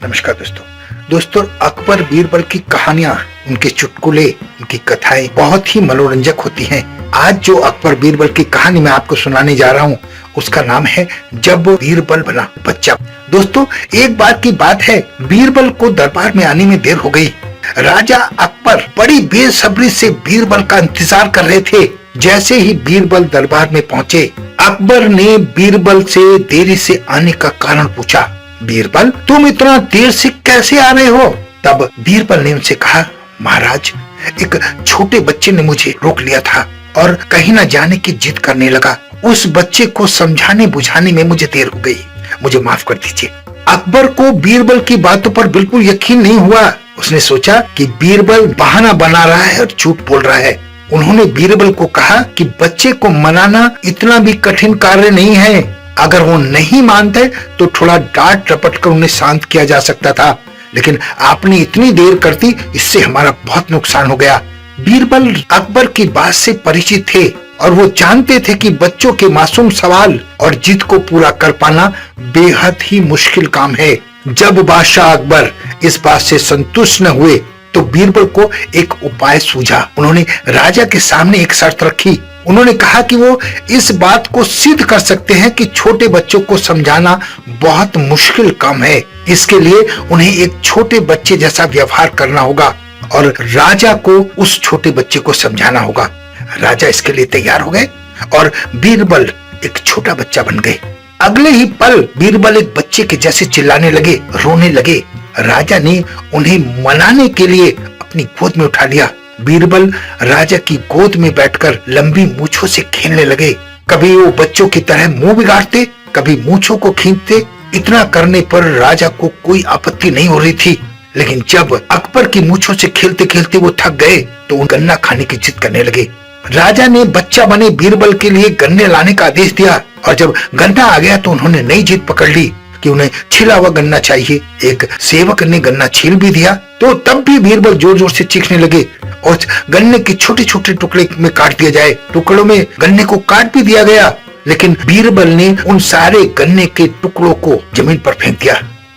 नमस्कार दोस्तों अकबर बीरबल की कहानियां, उनके चुटकुले, उनकी कथाएं बहुत ही मनोरंजक होती हैं। आज जो अकबर बीरबल की कहानी मैं आपको सुनाने जा रहा हूँ उसका नाम है जब बीरबल बना बच्चा। दोस्तों, एक बार की बात है, बीरबल को दरबार में आने में देर हो गई। राजा अकबर बड़ी बेसब्री से बीरबल का इंतजार कर रहे थे। जैसे ही बीरबल दरबार में पहुंचे, अकबर ने बीरबल से देरी से आने का कारण पूछा। बीरबल, तुम इतना देर से कैसे आ रहे हो? तब बीरबल ने उनसे कहा, महाराज, एक छोटे बच्चे ने मुझे रोक लिया था और कहीं न जाने की जिद करने लगा। उस बच्चे को समझाने बुझाने में मुझे देर हो गई, मुझे माफ कर दीजिए। अकबर को बीरबल की बातों पर बिल्कुल यकीन नहीं हुआ। उसने सोचा कि बीरबल बहाना बना रहा है और झूठ बोल रहा है। उन्होंने बीरबल को कहा कि बच्चे को मनाना इतना भी कठिन कार्य नहीं है। अगर वो नहीं मानते तो थोड़ा डांट रपट कर उन्हें शांत किया जा सकता था, लेकिन आपने इतनी देर कर दी, इससे हमारा बहुत नुकसान हो गया। बीरबल अकबर की बात से परिचित थे और वो जानते थे कि बच्चों के मासूम सवाल और जिद को पूरा कर पाना बेहद ही मुश्किल काम है। जब बादशाह अकबर इस बात से संतुष्ट न हुए तो बीरबल को एक उपाय सूझा। उन्होंने राजा के सामने एक शर्त रखी। उन्होंने कहा कि वो इस बात को सिद्ध कर सकते हैं कि छोटे बच्चों को समझाना बहुत मुश्किल काम है। इसके लिए उन्हें एक छोटे बच्चे जैसा व्यवहार करना होगा और राजा को उस छोटे बच्चे को समझाना होगा। राजा इसके लिए तैयार हो गए और बीरबल एक छोटा बच्चा बन गए। अगले ही पल बीरबल एक बच्चे के जैसे चिल्लाने लगे, रोने लगे। राजा ने उन्हें मनाने के लिए अपनी गोद में उठा लिया। बीरबल राजा की गोद में बैठकर लंबी मूंछों से खेलने लगे। कभी वो बच्चों की तरह मुंह बिगाड़ते, कभी मूंछों को खींचते। इतना करने पर राजा को कोई आपत्ति नहीं हो रही थी, लेकिन जब अकबर की मूंछों से खेलते खेलते वो थक गए तो उन गन्ना खाने की जिद करने लगे। राजा ने बच्चा बने बीरबल के लिए गन्ने लाने का आदेश दिया और जब गन्ना आ गया तो उन्होंने नई जिद पकड़ ली कि उन्हें छिला हुआ गन्ना चाहिए। एक सेवक ने गन्ना छील भी दिया तो तब भी बीरबल जोर जोर से चीखने लगे और गन्ने के छोटे छोटे टुकड़े में काट दिया जाए। टुकड़ों में गन्ने को काट भी दिया गया, लेकिन बीरबल ने उन सारे गन्ने के टुकड़ों को जमीन पर फेंक दिया।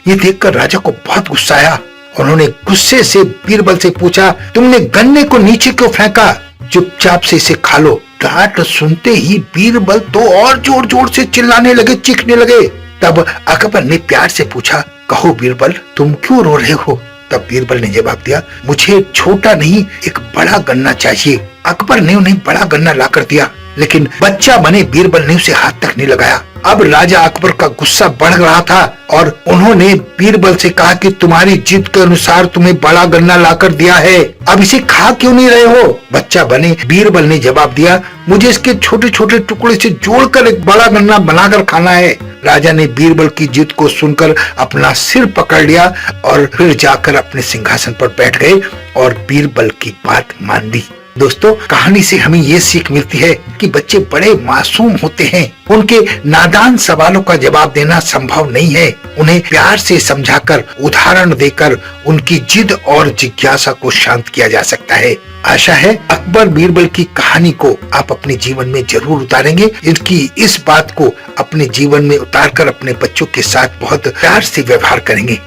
ये देखकर राजा को बहुत गुस्सा आया। उन्होंने गुस्से से बीरबल से पूछा, तुमने गन्ने को नीचे क्यों फेंका? चुपचाप से इसे खा लो। डांट सुनते ही बीरबल तो और जोर जोर से चिल्लाने लगे, चीखने लगे। तब अकबर ने प्यार से पूछा, कहो बीरबल, तुम क्यों रो रहे हो? तब बीरबल ने जवाब दिया, मुझे छोटा नहीं, एक बड़ा गन्ना चाहिए। अकबर ने उन्हें बड़ा गन्ना लाकर दिया, लेकिन बच्चा बने बीरबल ने उसे हाथ तक नहीं लगाया। अब राजा अकबर का गुस्सा बढ़ रहा था और उन्होंने बीरबल से कहा कि तुम्हारी जिद के अनुसार तुम्हें बड़ा गन्ना लाकर दिया है, अब इसे खा क्यों नहीं रहे हो? बच्चा बने बीरबल ने जवाब दिया, मुझे इसके छोटे छोटे टुकड़े से जोड़कर एक बड़ा गन्ना बनाकर खाना है। राजा ने बीरबल की जिद को सुनकर अपना सिर पकड़ लिया और फिर जाकर अपने सिंहासन पर बैठ गए और बीरबल की बात मान ली। दोस्तों, कहानी से हमें ये सीख मिलती है कि बच्चे बड़े मासूम होते हैं। उनके नादान सवालों का जवाब देना संभव नहीं है। उन्हें प्यार से समझाकर, उदाहरण देकर उनकी जिद और जिज्ञासा को शांत किया जा सकता है। आशा है अकबर बीरबल की कहानी को आप अपने जीवन में जरूर उतारेंगे। इनकी इस बात को अपने जीवन में उतारकर अपने बच्चों के साथ बहुत प्यार से व्यवहार करेंगे।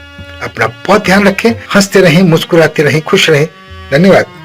अपना बहुत ध्यान रखें, हंसते रहें, मुस्कुराते रहें, खुश रहें। धन्यवाद।